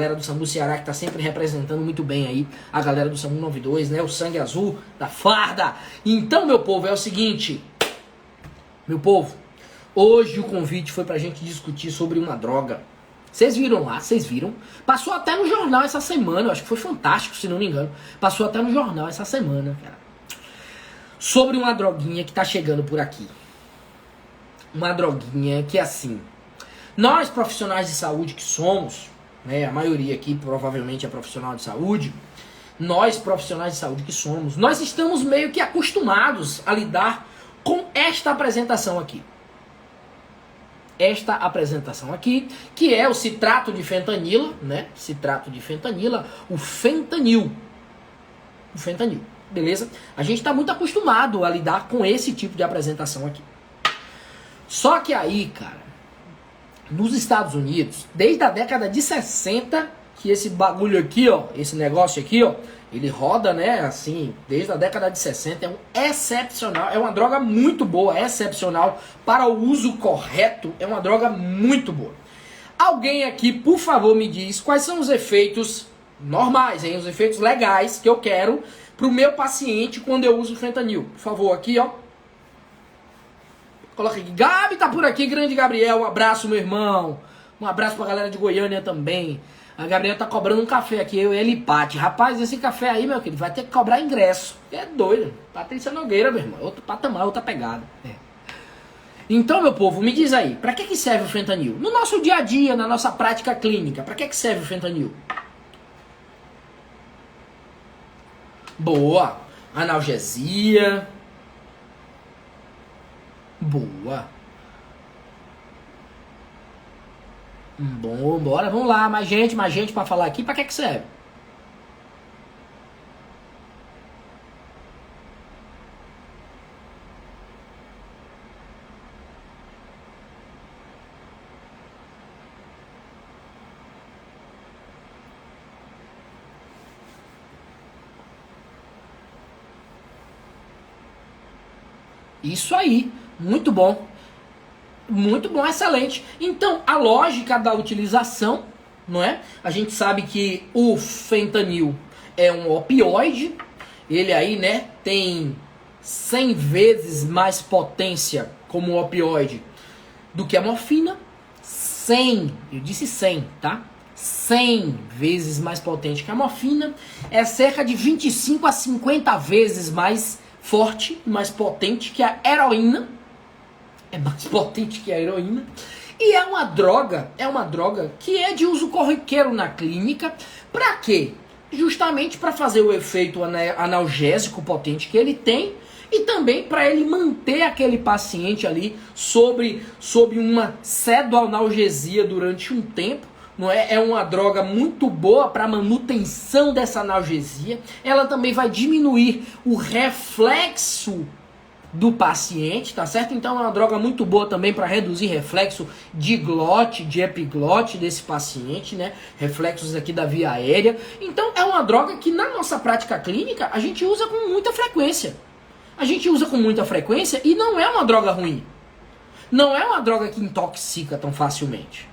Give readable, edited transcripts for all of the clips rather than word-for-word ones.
galera do SAMU Ceará que tá sempre representando muito bem aí a galera do SAMU 92, né? O sangue azul da farda. Então, meu povo, é o seguinte. Meu povo, hoje o convite foi pra gente discutir sobre uma droga. Vocês viram lá, vocês viram? Passou até no jornal essa semana, eu acho que foi fantástico, se não me engano. Passou até no jornal essa semana, cara. Sobre uma droguinha que tá chegando por aqui. Uma droguinha que, assim, nós profissionais de saúde que somos, né, a maioria aqui provavelmente é profissional de saúde, nós profissionais de saúde que somos, nós estamos meio que acostumados a lidar com esta apresentação aqui. Esta apresentação aqui, que é o citrato de fentanila, né? Citrato de fentanila, o fentanil. O fentanil, beleza? A gente está muito acostumado a lidar com esse tipo de apresentação aqui. Só que aí, cara, nos Estados Unidos, desde a década de 60, que esse bagulho aqui, ó, esse negócio aqui, ó, ele roda, né, assim, desde a década de 60, é um excepcional, é uma droga muito boa, excepcional, para o uso correto, é uma droga muito boa. Alguém aqui, por favor, me diz quais são os efeitos normais, hein, os efeitos legais que eu quero pro meu paciente quando eu uso fentanil. Por favor, aqui, ó. Coloca aqui, Gabi tá por aqui, grande Gabriel, um abraço, meu irmão. Um abraço pra galera de Goiânia também. A Gabriel tá cobrando um café aqui, eu e ele empate. Rapaz, esse café aí, meu querido, vai ter que cobrar ingresso. É doido. Patrícia Nogueira, meu irmão. Outro patamar, outra pegada. É. Então, meu povo, me diz aí, pra que serve o fentanil? No nosso dia a dia, na nossa prática clínica, pra que serve o fentanil? Boa. Analgesia. Boa. Bom, bora, vamos lá, mais gente pra falar aqui, pra que serve? Isso aí, muito bom. Muito bom, excelente. Então, a lógica da utilização, não é? A gente sabe que o fentanil é um opioide. Ele aí, né, tem 100 vezes mais potência como opioide do que a morfina. 100, eu disse 100, tá? 100 vezes mais potente que a morfina. É cerca de 25 a 50 vezes mais forte, mais potente que a heroína. É mais potente que a heroína. E é uma droga que é de uso corriqueiro na clínica. Para quê? Justamente para fazer o efeito analgésico potente que ele tem e também para ele manter aquele paciente ali sob uma pseudoanalgesia durante um tempo. Não é? É uma droga muito boa para manutenção dessa analgesia. Ela também vai diminuir o reflexo do paciente, tá certo? Então é uma droga muito boa também para reduzir reflexo de glote, de epiglote desse paciente, né? Reflexos aqui da via aérea. Então é uma droga que na nossa prática clínica a gente usa com muita frequência. A gente usa com muita frequência e não é uma droga ruim. Não é uma droga que intoxica tão facilmente.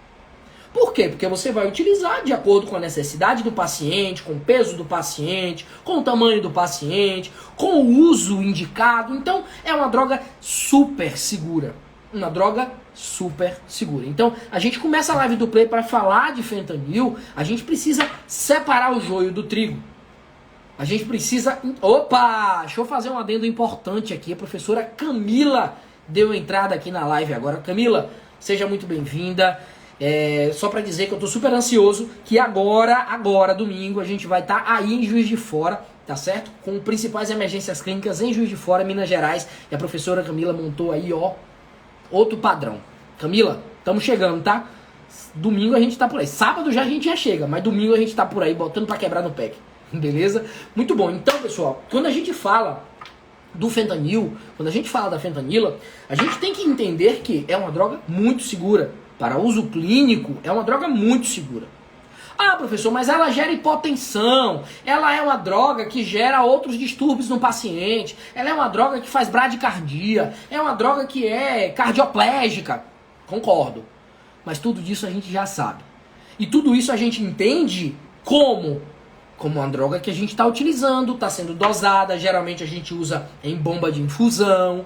Por quê? Porque você vai utilizar de acordo com a necessidade do paciente, com o peso do paciente, com o tamanho do paciente, com o uso indicado. Então, é uma droga super segura. Uma droga super segura. Então, a gente começa a live do Play para falar de fentanil, a gente precisa separar o joio do trigo. A gente precisa... Opa! Deixa eu fazer um adendo importante aqui. A professora Camila deu entrada aqui na live agora. Camila, seja muito bem-vinda. Só pra dizer que eu tô super ansioso que agora, domingo, a gente vai estar aí em Juiz de Fora, tá certo? Com principais emergências clínicas em Juiz de Fora, Minas Gerais. E a professora Camila montou aí, ó, outro padrão. Camila, estamos chegando, tá? Domingo a gente tá por aí. Sábado a gente já chega, mas domingo a gente tá por aí, botando pra quebrar no pack. Beleza? Muito bom. Então, pessoal, quando a gente fala do fentanil, quando a gente fala da fentanila, a gente tem que entender que é uma droga muito segura. Para uso clínico, é uma droga muito segura. Ah, professor, mas ela gera hipotensão, ela é uma droga que gera outros distúrbios no paciente, ela é uma droga que faz bradicardia, é uma droga que é cardioplégica. Concordo. Mas tudo disso a gente já sabe. E tudo isso a gente entende como uma droga que a gente está utilizando, está sendo dosada, geralmente a gente usa em bomba de infusão.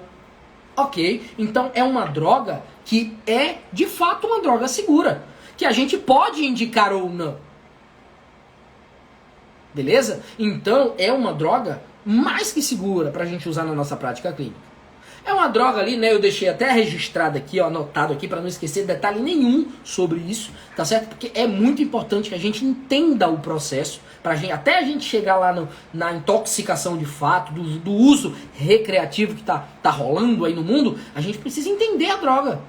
Ok? Então é uma droga que é de fato uma droga segura, que a gente pode indicar ou não. Beleza? Então é uma droga mais que segura para a gente usar na nossa prática clínica. É uma droga ali, né? Eu deixei até registrado aqui, ó, anotado aqui, para não esquecer detalhe nenhum sobre isso, tá certo? Porque é muito importante que a gente entenda o processo, até a gente chegar lá na intoxicação de fato, do uso recreativo que tá rolando aí no mundo, a gente precisa entender a droga,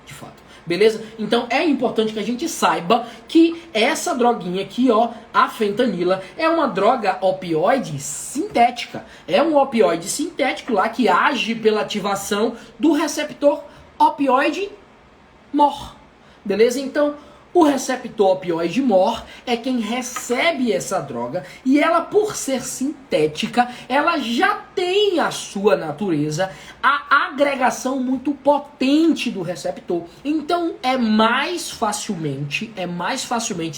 de fato. Beleza? Então é importante que a gente saiba que essa droguinha aqui, ó, a fentanila, é uma droga opioide sintética. É um opioide sintético lá que age pela ativação do receptor opioide MOR. Beleza? Então, o receptor opioide MOR é quem recebe essa droga e ela, por ser sintética, ela já tem a sua natureza, a agregação muito potente do receptor. Então é mais facilmente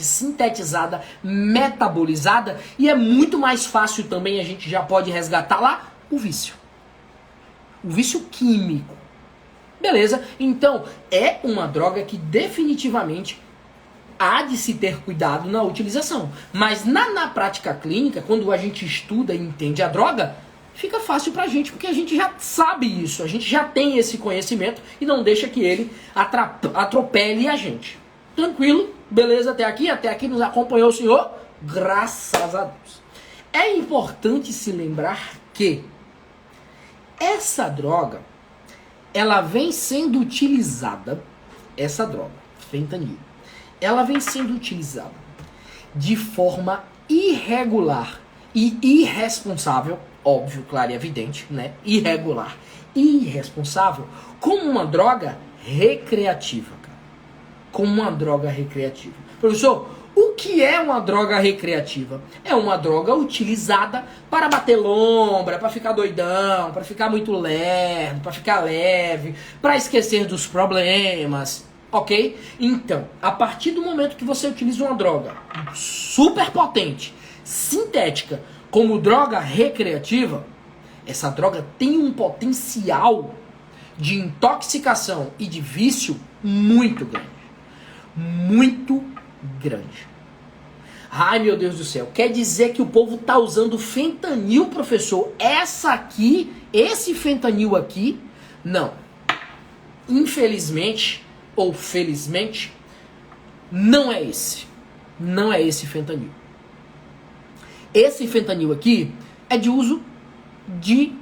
sintetizada, metabolizada e é muito mais fácil também, a gente já pode resgatar lá o vício. O vício químico. Beleza? Então é uma droga que definitivamente há de se ter cuidado na utilização. Mas na prática clínica, quando a gente estuda e entende a droga, fica fácil pra gente, porque a gente já sabe isso, a gente já tem esse conhecimento e não deixa que ele atropele a gente. Tranquilo? Beleza até aqui? Até aqui nos acompanhou o senhor? Graças a Deus. É importante se lembrar que essa droga, ela vem sendo utilizada, essa droga, fentanil, ela vem sendo utilizada de forma irregular e irresponsável, óbvio, claro e evidente, né? Irregular e irresponsável, como uma droga recreativa, cara. Como uma droga recreativa. Professor, o que é uma droga recreativa? É uma droga utilizada para bater lombra, para ficar doidão, para ficar muito lerdo, para ficar leve, para esquecer dos problemas. Ok? Então, a partir do momento que você utiliza uma droga super potente, sintética, como droga recreativa, essa droga tem um potencial de intoxicação e de vício muito grande. Muito grande. Ai, meu Deus do céu. Quer dizer que o povo tá usando fentanil, professor? Esse fentanil aqui? Não. Infelizmente ou felizmente, não é esse. Não é esse fentanil. Esse fentanil aqui é de uso de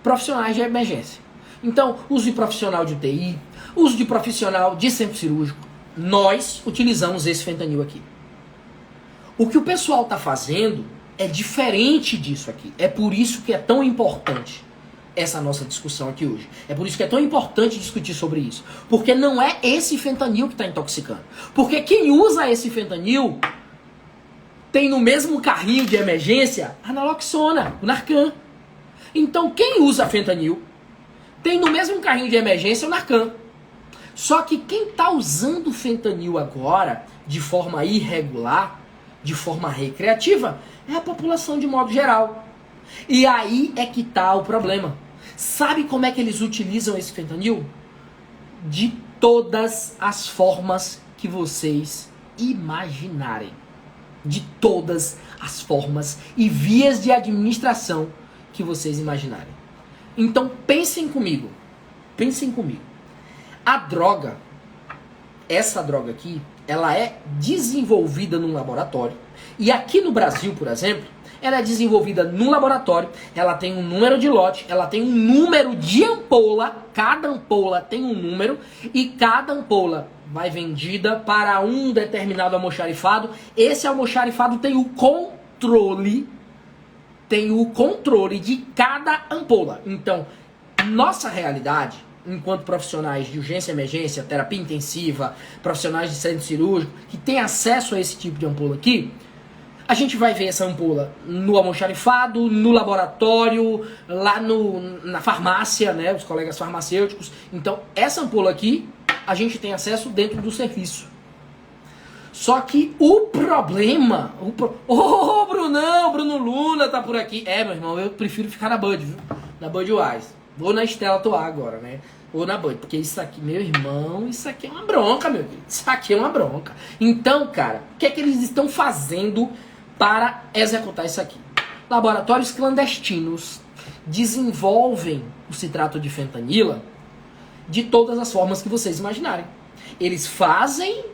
profissionais de emergência. Então, uso de profissional de UTI, uso de profissional de centro cirúrgico. Nós utilizamos esse fentanil aqui. O que o pessoal está fazendo é diferente disso aqui. É por isso que é tão importante essa nossa discussão aqui hoje. É por isso que é tão importante discutir sobre isso. Porque não é esse fentanil que está intoxicando. Porque quem usa esse fentanil tem no mesmo carrinho de emergência a naloxona, o Narcan. Então quem usa fentanil tem no mesmo carrinho de emergência o Narcan. Só que quem está usando fentanil agora de forma irregular, de forma recreativa, é a população de modo geral. E aí é que está o problema. Sabe como é que eles utilizam esse fentanil? De todas as formas que vocês imaginarem. De todas as formas e vias de administração que vocês imaginarem. Então pensem comigo. Pensem comigo. A droga, essa droga aqui, ela é desenvolvida num laboratório. E aqui no Brasil, por exemplo, ela é desenvolvida num laboratório, ela tem um número de lote, ela tem um número de ampola, cada ampola tem um número, e cada ampola vai vendida para um determinado almoxarifado. Esse almoxarifado tem o controle de cada ampola. Então, nossa realidade, enquanto profissionais de urgência e emergência, terapia intensiva, profissionais de centro cirúrgico, que têm acesso a esse tipo de ampola aqui, a gente vai ver essa ampola no almoxarifado, no laboratório, lá na farmácia, né, os colegas farmacêuticos. Então, essa ampola aqui, a gente tem acesso dentro do serviço. Só que o problema... Ô, Brunão, Bruno Luna tá por aqui. É, meu irmão, eu prefiro ficar na Bud, viu? Na Budweiser. Vou na Stella Artois agora, né? Ou na Bud, porque isso aqui, meu irmão, isso aqui é uma bronca, meu querido. Isso aqui é uma bronca. Então, cara, o que é que eles estão fazendo para executar isso aqui? Laboratórios clandestinos desenvolvem o citrato de fentanila de todas as formas que vocês imaginarem. Eles fazem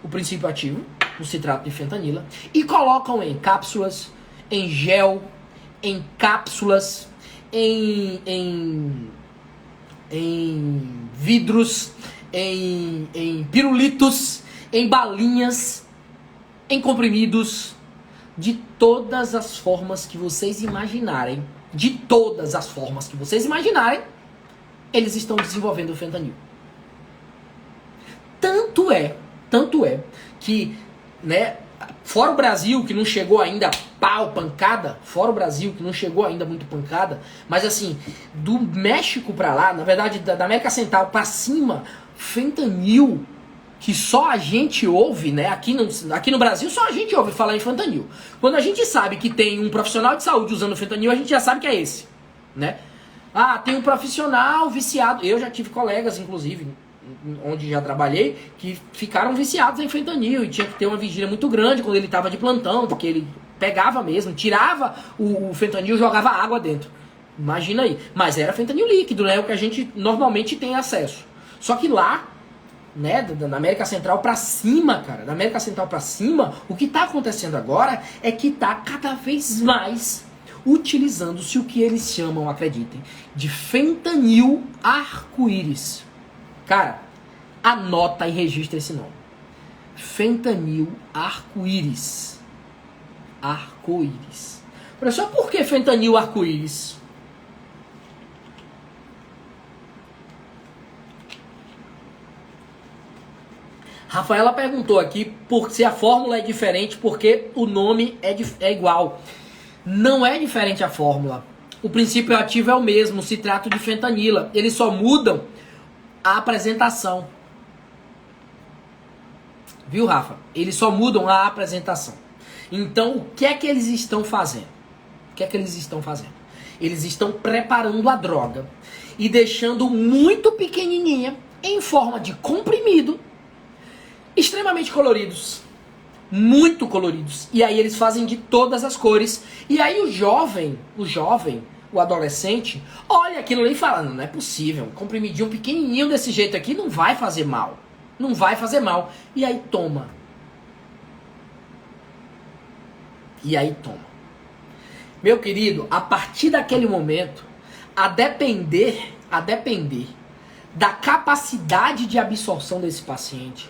o princípio ativo, o citrato de fentanila, e colocam em cápsulas, em gel, em cápsulas, em vidros, em pirulitos, em balinhas, em comprimidos, de todas as formas que vocês imaginarem, de todas as formas que vocês imaginarem, eles estão desenvolvendo o fentanil. Tanto é que, né, fora o Brasil, que não chegou ainda pau, pancada, fora o Brasil, que não chegou ainda muito pancada, mas assim, do México pra lá, na verdade, da América Central pra cima, fentanil, que só a gente ouve, né, aqui no Brasil, só a gente ouve falar em fentanil. Quando a gente sabe que tem um profissional de saúde usando fentanil, a gente já sabe que é esse, né? Ah, tem um profissional viciado, eu já tive colegas, inclusive, onde já trabalhei, que ficaram viciados em fentanil e tinha que ter uma vigília muito grande quando ele estava de plantão, porque ele pegava mesmo, tirava o fentanil e jogava água dentro. Imagina aí. Mas era fentanil líquido, né? O que a gente normalmente tem acesso. Só que lá, né, da América Central pra cima, cara, da América Central pra cima, o que tá acontecendo agora é que tá cada vez mais utilizando-se o que eles chamam, acreditem, de fentanil arco-íris. Cara, anota e registra esse nome. Fentanil arco-íris. Arco-íris. Professor, por que fentanil arco-íris? Rafaela perguntou aqui se a fórmula é diferente porque o nome é igual. Não é diferente a fórmula. O princípio ativo é o mesmo, o citrato de fentanila. Eles só mudam a apresentação. Viu, Rafa? Eles só mudam a apresentação. Então, o que é que eles estão fazendo? O que é que eles estão fazendo? Eles estão preparando a droga e deixando muito pequenininha, em forma de comprimido, extremamente coloridos. Muito coloridos. E aí eles fazem de todas as cores. E aí o jovem, o adolescente, olha aquilo ali e fala, não é possível, um comprimidinho pequenininho desse jeito aqui não vai fazer mal. Não vai fazer mal. E aí toma. E aí toma. Meu querido, a partir daquele momento, a depender da capacidade de absorção desse paciente,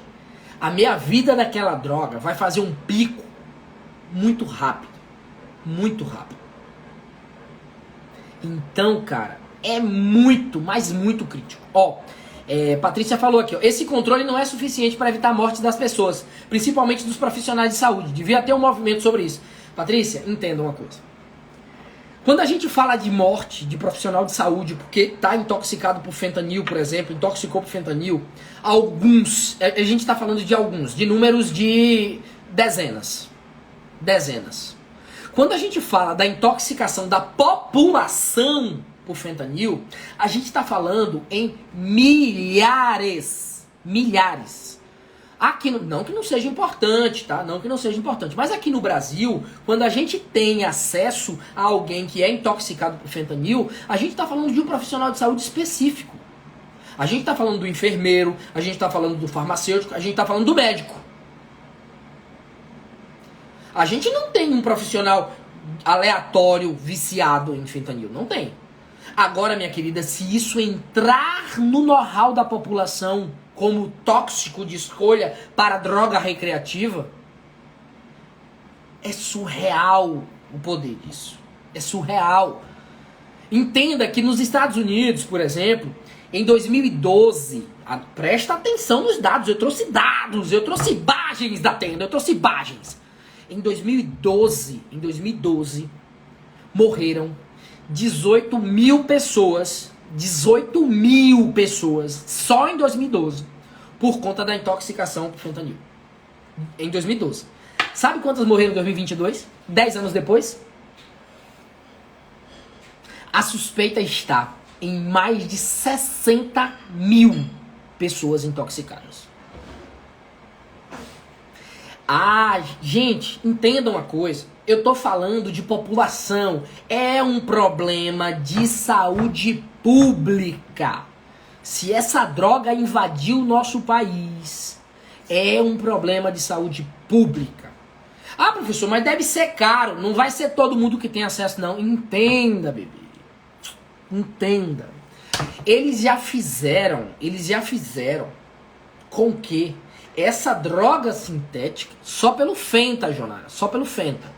a meia-vida daquela droga vai fazer um pico muito rápido. Muito rápido. Então, cara, é muito, mas muito crítico. Ó, Patrícia falou aqui, ó, esse controle não é suficiente para evitar a morte das pessoas, principalmente dos profissionais de saúde. Devia ter um movimento sobre isso. Patrícia, entenda uma coisa. Quando a gente fala de morte de profissional de saúde porque está intoxicado por fentanil, por exemplo, intoxicou por fentanil, alguns, a gente está falando de alguns, de números de dezenas. Dezenas. Quando a gente fala da intoxicação da população por fentanil, a gente está falando em milhares. Milhares. Aqui, não que não seja importante, tá? Não que não seja importante. Mas aqui no Brasil, quando a gente tem acesso a alguém que é intoxicado por fentanil, a gente está falando de um profissional de saúde específico. A gente está falando do enfermeiro, a gente está falando do farmacêutico, a gente está falando do médico. A gente não tem um profissional aleatório viciado em fentanil. Não tem. Agora, minha querida, se isso entrar no know-how da população como tóxico de escolha para droga recreativa, é surreal o poder disso. É surreal. Entenda que nos Estados Unidos, por exemplo, em 2012, presta atenção nos dados, eu trouxe imagens da tenda, eu trouxe imagens. Em 2012, morreram 18 mil pessoas só em 2012 por conta da intoxicação por fentanil. Em 2012. Sabe quantas morreram em 2022? 10 anos depois? A suspeita está em mais de 60 mil pessoas intoxicadas. Ah, gente, entendam uma coisa. Eu tô falando de população. É um problema de saúde pública. Se essa droga invadiu o nosso país, é um problema de saúde pública. Ah, professor, mas deve ser caro. Não vai ser todo mundo que tem acesso, não. Entenda, bebê. Entenda. Eles já fizeram com que essa droga sintética, só pelo Fenta, Jonara, só pelo Fenta,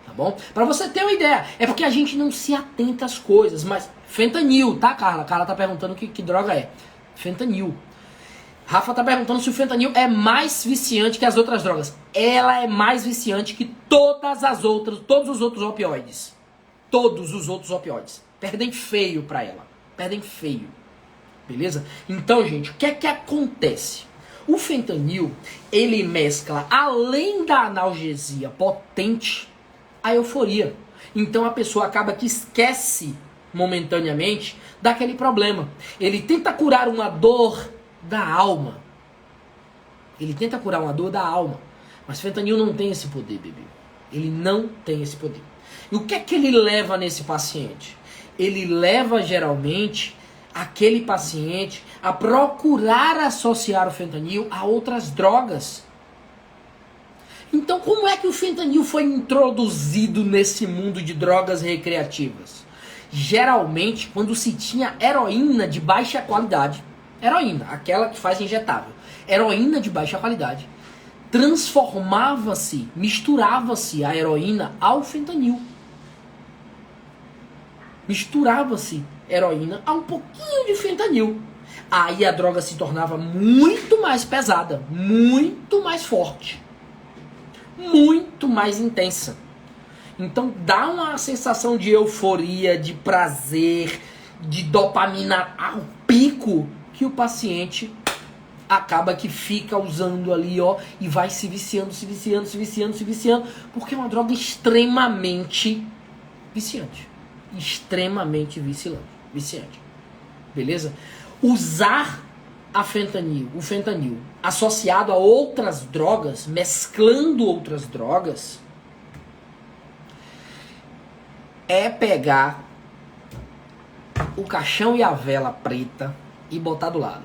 tá bom? Pra você ter uma ideia, é porque a gente não se atenta às coisas, mas fentanil, tá, Carla? Carla tá perguntando que droga é. Fentanil. Rafa tá perguntando se o fentanil é mais viciante que as outras drogas. Ela é mais viciante que todos os outros opioides. Todos os outros opioides. Perdem feio pra ela. Perdem feio. Beleza? Então, gente, o que é que acontece? O fentanil, ele mescla, além da analgesia potente, a euforia. Então a pessoa acaba que esquece momentaneamente daquele problema. Ele tenta curar uma dor da alma. Mas fentanil não tem esse poder, bebê. Ele não tem esse poder. E o que é que ele leva nesse paciente? Ele leva geralmente aquele paciente a procurar associar o fentanil a outras drogas. Então, como é que o fentanil foi introduzido nesse mundo de drogas recreativas? Geralmente, quando se tinha heroína de baixa qualidade, heroína, aquela que faz injetável, heroína de baixa qualidade, misturava-se a heroína ao fentanil. Misturava-se heroína a um pouquinho de fentanil. Aí a droga se tornava muito mais pesada, muito mais forte, muito mais intensa. Então dá uma sensação de euforia, de prazer, de dopamina ao pico, que o paciente acaba que fica usando ali, ó, e vai se viciando, porque é uma droga extremamente viciante. Extremamente viciante. Beleza? Usar o fentanil associado a outras drogas, mesclando outras drogas, é pegar o caixão e a vela preta e botar do lado.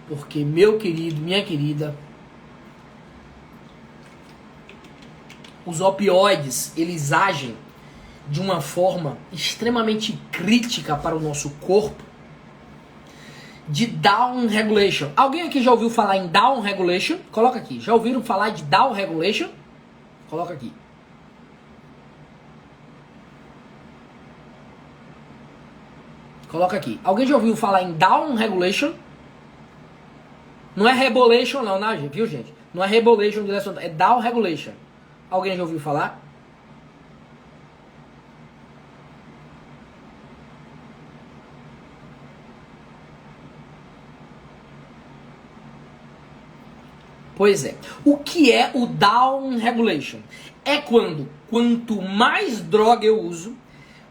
Porque, meu querido, minha querida, os opioides, eles agem de uma forma extremamente crítica para o nosso corpo, de down regulation. Alguém aqui já ouviu falar em down regulation? Coloca aqui. Já ouviram falar de down regulation? Coloca aqui. Coloca aqui. Alguém já ouviu falar em down regulation? Não é rebolation não, né, viu, gente? Não é rebolation, é down regulation. Alguém já ouviu falar? Pois é. O que é o down regulation? É quanto mais droga eu uso,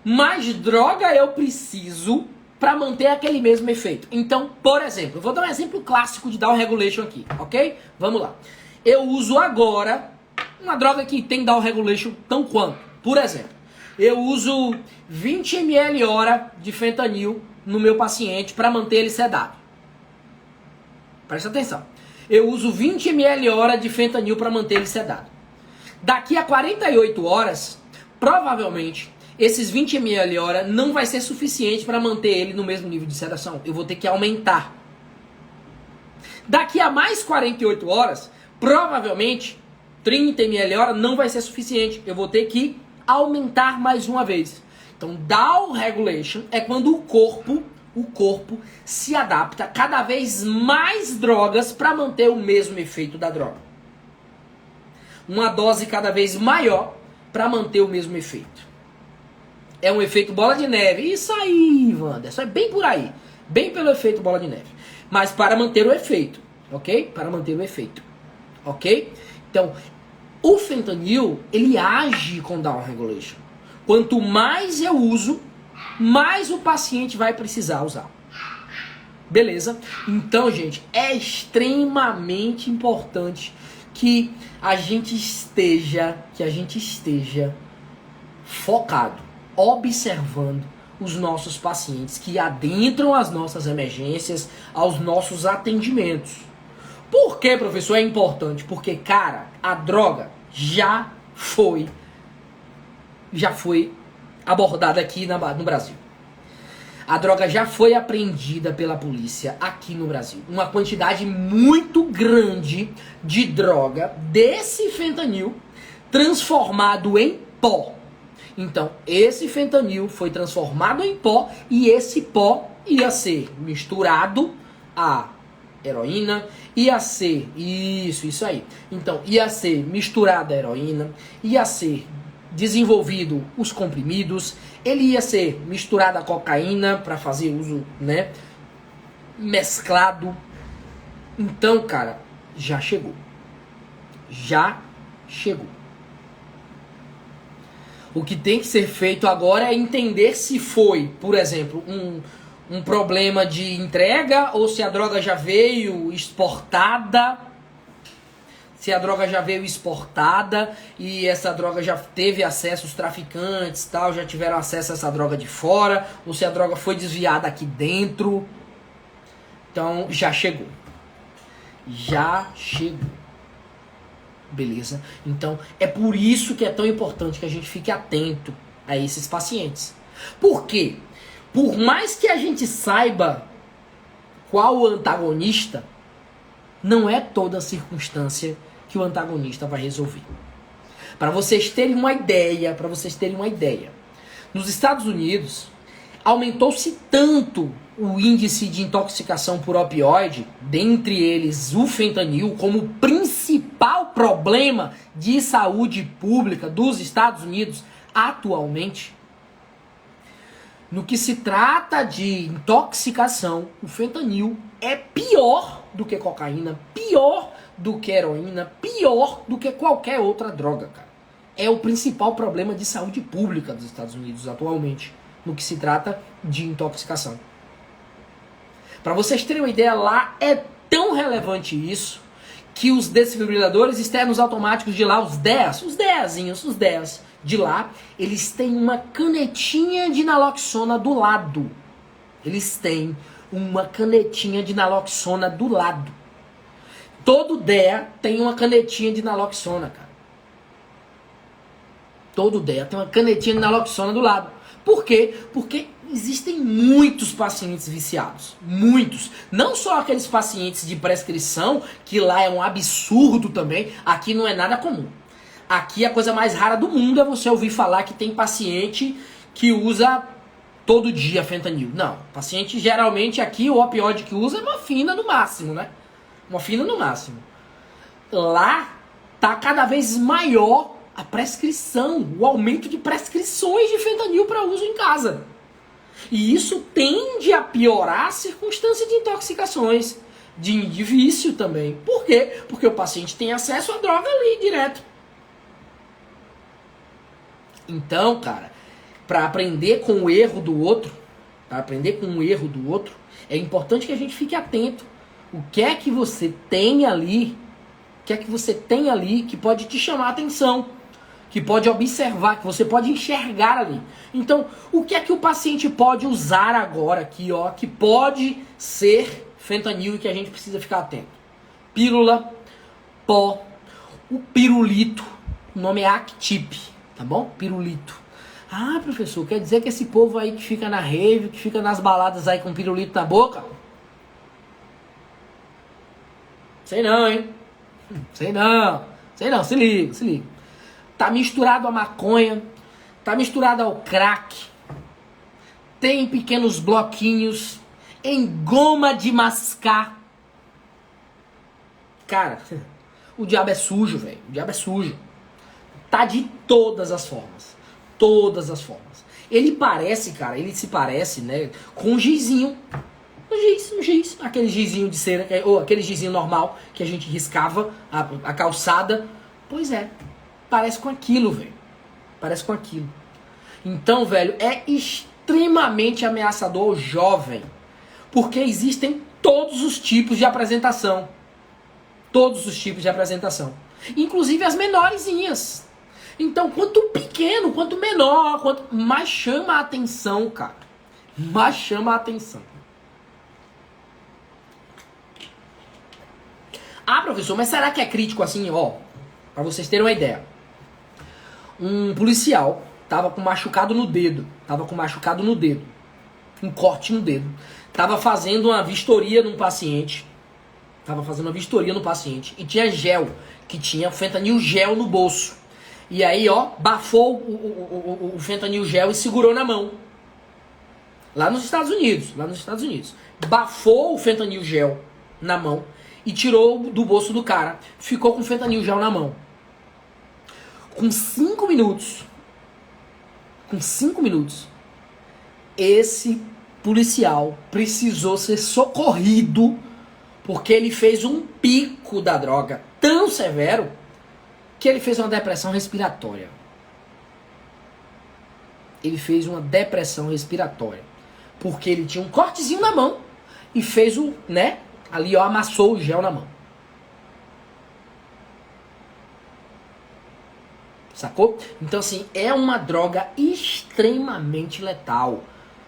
mais droga eu preciso para manter aquele mesmo efeito. Então, por exemplo, eu vou dar um exemplo clássico de down regulation aqui, ok? Vamos lá. Eu uso agora uma droga que tem down regulation tão quanto. Por exemplo, eu uso 20 ml hora de fentanil no meu paciente para manter ele sedado. Presta atenção. Eu uso 20 ml hora de fentanil para manter ele sedado. Daqui a 48 horas, provavelmente, esses 20 ml hora não vai ser suficiente para manter ele no mesmo nível de sedação. Eu vou ter que aumentar. Daqui a mais 48 horas, provavelmente, 30 ml hora não vai ser suficiente. Eu vou ter que aumentar mais uma vez. Então, down regulation é quando o corpo se adapta a cada vez mais drogas para manter o mesmo efeito da droga. Uma dose cada vez maior para manter o mesmo efeito. É um efeito bola de neve. Isso aí, Wanderson, é bem por aí. Bem pelo efeito bola de neve. Mas para manter o efeito, ok? Para manter o efeito. ok? Então, o fentanil, ele age com down regulation. Quanto mais eu uso, mais o paciente vai precisar usar. Beleza? Então, gente, é extremamente importante que a gente esteja focado, observando os nossos pacientes que adentram as nossas emergências, aos nossos atendimentos. Por que, professor, é importante? Porque, cara, a droga já foi abordada aqui no Brasil. A droga já foi apreendida pela polícia aqui no Brasil. Uma quantidade muito grande de droga desse fentanil transformado em pó. Então, esse fentanil foi transformado em pó e esse pó ia ser misturado a heroína, ia ser isso aí. Então, ia ser misturada a heroína, ia ser desenvolvido os comprimidos, ele ia ser misturado a cocaína para fazer uso, né, mesclado. Então, cara, já chegou. Já chegou. O que tem que ser feito agora é entender se foi, por exemplo, um problema de entrega ou se a droga já veio exportada. Se a droga já veio exportada e essa droga já teve acesso, os traficantes tal, já tiveram acesso a essa droga de fora, ou se a droga foi desviada aqui dentro. Então, já chegou. Já chegou. Beleza? Então, é por isso que é tão importante que a gente fique atento a esses pacientes. Por quê? Por mais que a gente saiba qual o antagonista, não é toda circunstância que o antagonista vai resolver. Para vocês terem uma ideia, nos Estados Unidos aumentou-se tanto o índice de intoxicação por opioide, dentre eles o fentanil, como principal problema de saúde pública dos Estados Unidos atualmente. No que se trata de intoxicação, o fentanil é pior do que cocaína, pior do que heroína, pior do que qualquer outra droga, cara. É o principal problema de saúde pública dos Estados Unidos atualmente, no que se trata de intoxicação. Para vocês terem uma ideia, lá é tão relevante isso que os desfibriladores externos automáticos de lá, os 10 de lá, eles têm uma canetinha de naloxona do lado. Eles têm uma canetinha de naloxona do lado. Todo DEA tem uma canetinha de naloxona, cara. Todo DEA tem uma canetinha de naloxona do lado. Por quê? Porque existem muitos pacientes viciados. Muitos. Não só aqueles pacientes de prescrição, que lá é um absurdo também. Aqui não é nada comum. Aqui a coisa mais rara do mundo é você ouvir falar que tem paciente que usa todo dia fentanil. Não. Paciente geralmente aqui, o opioide que usa é morfina no máximo, né? Morfina no máximo. Lá tá cada vez maior a prescrição, o aumento de prescrições de fentanil para uso em casa. E isso tende a piorar a circunstância de intoxicações, de vício também. Por quê? Porque o paciente tem acesso à droga ali direto. Então, cara, para aprender com o erro do outro, é importante que a gente fique atento. O que é que você tem ali? Que pode te chamar a atenção, que pode observar, que você pode enxergar ali. Então, o que é que o paciente pode usar agora aqui, ó, que pode ser fentanil e que a gente precisa ficar atento? Pílula, pó, o pirulito, o nome é Actip, tá bom? Pirulito. Ah, professor, quer dizer que esse povo aí que fica na rave, que fica nas baladas aí com pirulito na boca? Sei não, hein? Sei não, se liga. Tá misturado a maconha, tá misturado ao crack, tem pequenos bloquinhos, em goma de mascar. Cara, o diabo é sujo, velho, o diabo é sujo. Tá de todas as formas, Ele se parece, né, com um gizinho. no giz, aquele gizinho de cera, ou aquele gizinho normal que a gente riscava a calçada. Pois é, parece com aquilo, velho. Parece com aquilo. Então, velho, é extremamente ameaçador ao jovem, porque existem todos os tipos de apresentação. Todos os tipos de apresentação. Inclusive as menorzinhas. Então, quanto pequeno, quanto menor, quanto mais chama a atenção, cara. Mais chama a atenção. Ah, professor, mas será que é crítico assim? Ó, pra vocês terem uma ideia. Um policial tava com machucado no dedo. Um corte no dedo. Tava fazendo uma vistoria num paciente. E tinha gel. Que tinha fentanil gel no bolso. E aí, ó, bafou o fentanil gel e segurou na mão. Lá nos Estados Unidos. Bafou o fentanil gel na mão e tirou do bolso do cara. Ficou com o fentanil gel na mão. Com 5 minutos, esse policial precisou ser socorrido porque ele fez um pico da droga tão severo que ele fez uma depressão respiratória. Porque ele tinha um cortezinho na mão e fez ali ó, amassou o gel na mão. Sacou? Então assim, é uma droga extremamente letal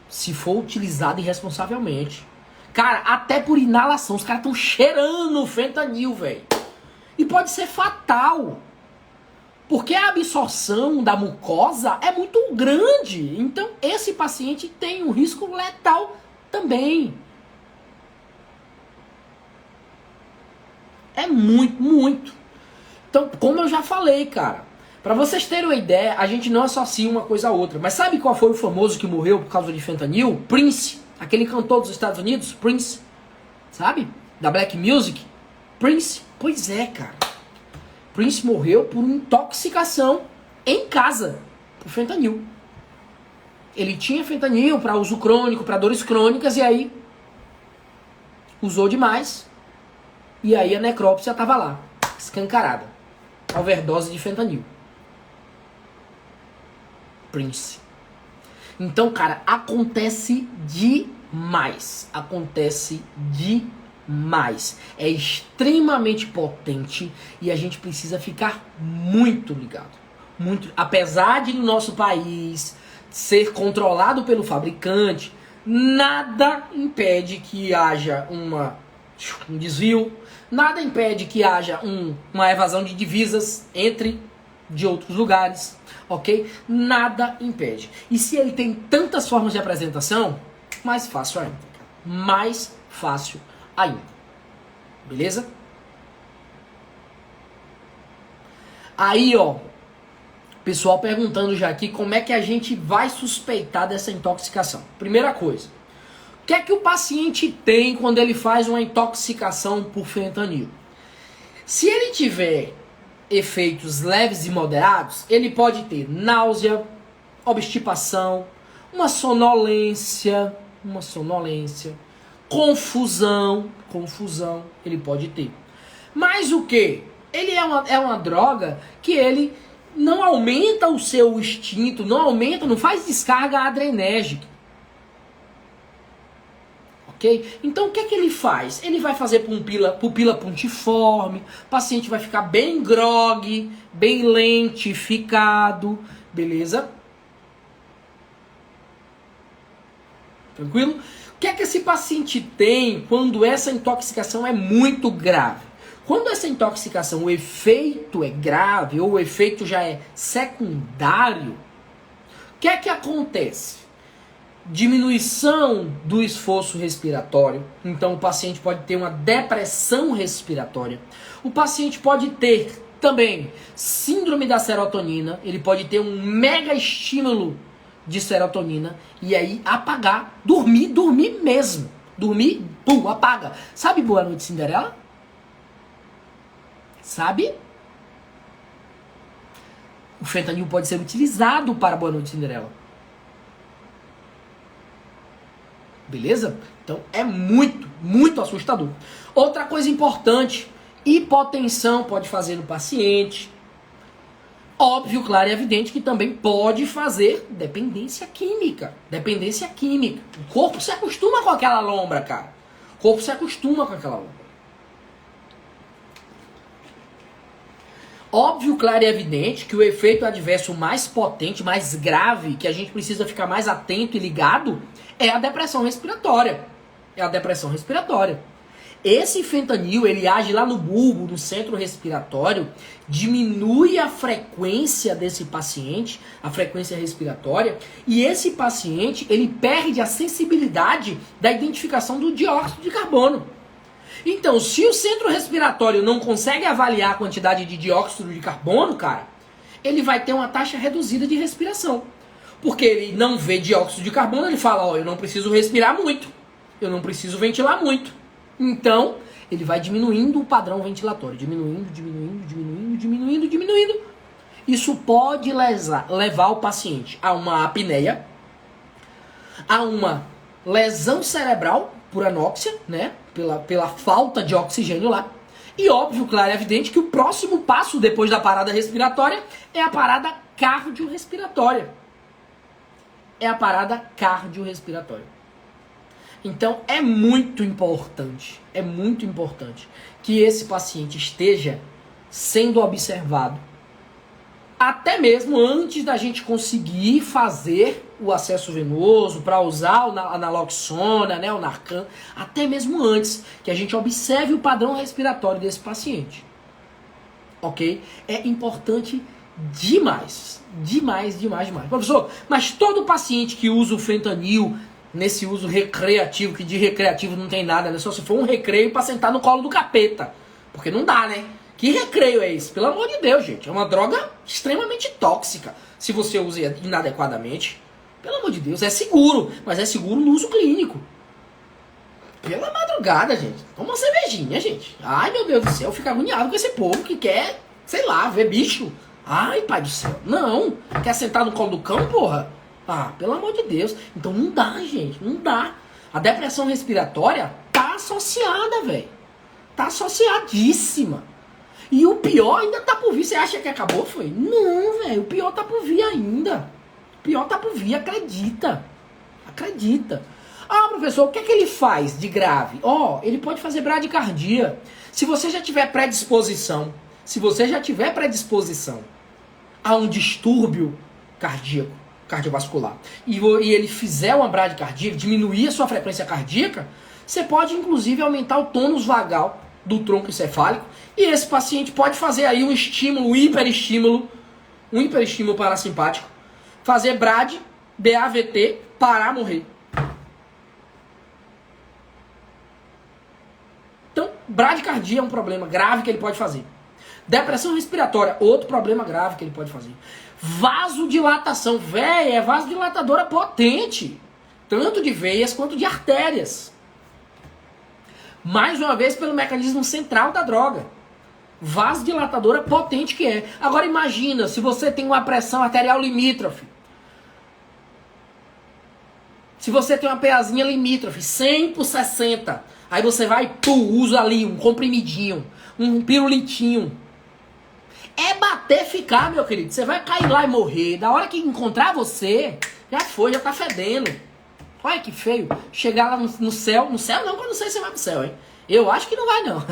se for utilizada irresponsavelmente. Cara, até por inalação, os caras estão cheirando fentanil, velho. E pode ser fatal. Porque a absorção da mucosa é muito grande. Então, esse paciente tem um risco letal também. É muito. Então, como eu já falei, cara, pra vocês terem uma ideia, a gente não associa uma coisa a outra. Mas sabe qual foi o famoso que morreu por causa de fentanil? Prince. Aquele cantor dos Estados Unidos, Prince. Sabe? Da Black Music. Prince. Pois é, cara. Prince morreu por intoxicação em casa por fentanil. Ele tinha fentanil para uso crônico, para dores crônicas, e aí usou demais. E aí a necrópsia tava lá, escancarada. Overdose de fentanil. Prince. Então, cara, acontece demais. É extremamente potente e a gente precisa ficar muito ligado. Apesar de no nosso país ser controlado pelo fabricante, nada impede que haja um desvio, nada impede que haja uma evasão de divisas de outros lugares, ok? Nada impede. E se ele tem tantas formas de apresentação, mais fácil ainda. Beleza? Aí, ó, pessoal perguntando já aqui como é que a gente vai suspeitar dessa intoxicação. Primeira coisa, o que é que o paciente tem quando ele faz uma intoxicação por fentanil? Se ele tiver efeitos leves e moderados, ele pode ter náusea, obstipação, uma sonolência, confusão, ele pode ter. Mas o que? Ele é uma droga que ele não aumenta o seu instinto, não faz descarga adrenérgica. Ok? Então o que é que ele faz? Ele vai fazer pupila pontiforme, o paciente vai ficar bem grogue, bem lentificado, beleza? Tranquilo? O que é que esse paciente tem quando essa intoxicação é muito grave? Quando essa intoxicação, o efeito é grave ou o efeito já é secundário, o que é que acontece? Diminuição do esforço respiratório. Então o paciente pode ter uma depressão respiratória. O paciente pode ter também síndrome da serotonina. Ele pode ter um mega estímulo de serotonina e aí apagar, dormir mesmo. Dormir, pum, apaga. Sabe Boa Noite Cinderela? Sabe? O fentanil pode ser utilizado para Boa Noite Cinderela. Beleza? Então é muito, muito assustador. Outra coisa importante, hipotensão pode fazer no paciente. Óbvio, claro e evidente que também pode fazer dependência química. Dependência química. O corpo se acostuma com aquela lombra, cara. O corpo se acostuma com aquela lombra. Óbvio, claro e evidente que o efeito adverso mais potente, mais grave, que a gente precisa ficar mais atento e ligado, é a depressão respiratória. É a depressão respiratória. Esse fentanil, ele age lá no bulbo, no centro respiratório, diminui a frequência desse paciente, a frequência respiratória, e esse paciente, ele perde a sensibilidade da identificação do dióxido de carbono. Então, se o centro respiratório não consegue avaliar a quantidade de dióxido de carbono, cara, ele vai ter uma taxa reduzida de respiração. Porque ele não vê dióxido de carbono, ele fala, ó, eu não preciso respirar muito, eu não preciso ventilar muito. Então, ele vai diminuindo o padrão ventilatório, diminuindo. Isso pode levar o paciente a uma apneia, a uma lesão cerebral por anóxia, né? Pela falta de oxigênio lá. E óbvio, claro e evidente que o próximo passo depois da parada respiratória é a parada cardiorrespiratória. Então é muito importante que esse paciente esteja sendo observado até mesmo antes da gente conseguir fazer o acesso venoso para usar a naloxona, né, o Narcan, até mesmo antes que a gente observe o padrão respiratório desse paciente. Ok? É importante demais. Professor, mas todo paciente que usa o fentanil nesse uso recreativo, que de recreativo não tem nada, né? Só se for um recreio para sentar no colo do capeta. Porque não dá, né? Que recreio é esse? Pelo amor de Deus, gente. É uma droga extremamente tóxica. Se você usa inadequadamente, pelo amor de Deus, é seguro. Mas é seguro no uso clínico. Pela madrugada, gente. Toma uma cervejinha, gente. Ai, meu Deus do céu. Eu fico agoniado com esse povo que quer, sei lá, ver bicho. Ai, pai do céu. Não. Quer sentar no colo do cão, porra? Ah, pelo amor de Deus. Então não dá, gente. Não dá. A depressão respiratória tá associada, velho. Tá associadíssima. E o pior ainda tá por vir. Você acha que acabou, foi? Não, velho. O pior tá por vir ainda. O pior tá por vir. Acredita. Ah, professor, o que é que ele faz de grave? Ele pode fazer bradicardia. Se você já tiver predisposição a um distúrbio cardiovascular, e ele fizer uma bradicardia, diminuir a sua frequência cardíaca, você pode inclusive aumentar o tônus vagal do tronco encefálico, e esse paciente pode fazer aí um estímulo, um hiperestímulo parasimpático, fazer BRAD, BAVT, parar, morrer. Então, bradicardia é um problema grave que ele pode fazer. Depressão respiratória, outro problema grave que ele pode fazer. Vasodilatação, véi, é vasodilatadora potente, tanto de veias quanto de artérias. Mais uma vez pelo mecanismo central da droga. Vasodilatadora potente que é. Agora imagina, se você tem uma pressão arterial limítrofe. Se você tem uma PAzinha limítrofe, 100 por 60. Aí você vai e usa ali um comprimidinho, um pirulitinho. É bater ficar, meu querido. Você vai cair lá e morrer. Da hora que encontrar você, já foi, já tá fedendo. Olha que feio. Chegar lá no céu. No céu não, que eu não sei se você vai pro céu, hein? Eu acho que não vai, não.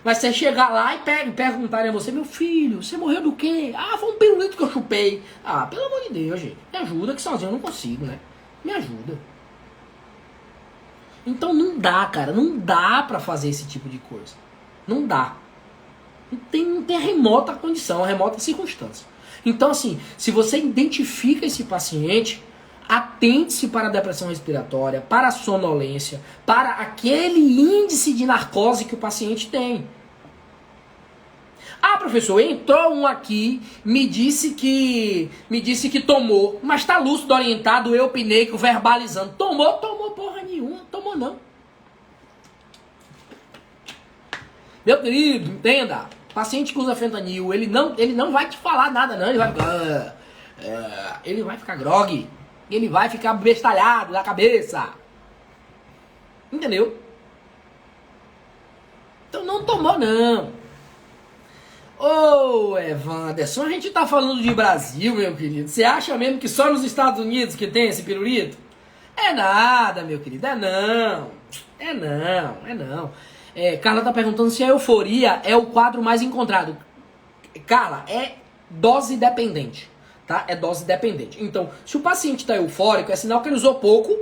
Mas você chegar lá e perguntarem a você, meu filho, você morreu do quê? Ah, foi um pirulito que eu chupei. Ah, pelo amor de Deus, gente. Me ajuda, que sozinho eu não consigo, né? Me ajuda. Então não dá, cara. Não dá pra fazer esse tipo de coisa. Não dá. Não tem a remota condição, a remota circunstância. Então, assim, se você identifica esse paciente, atente-se para a depressão respiratória, para a sonolência, para aquele índice de narcose que o paciente tem. Ah, professor, entrou um aqui, me disse que tomou, mas tá lúcido, orientado, eupneico, verbalizando. Tomou porra nenhuma, tomou não. Meu querido, entenda. Paciente que usa fentanil, ele não vai te falar nada, não. Ele vai ficar grog. Ele vai ficar bestalhado na cabeça. Entendeu? Então não tomou, não. Ô, Evanderson, a gente tá falando de Brasil, meu querido. Você acha mesmo que só nos Estados Unidos que tem esse pirulito? É nada, meu querido. É não. É não, é não. Carla tá perguntando se a euforia é o quadro mais encontrado. Carla, é dose dependente, tá? É dose dependente. Então, se o paciente tá eufórico, é sinal que ele usou pouco,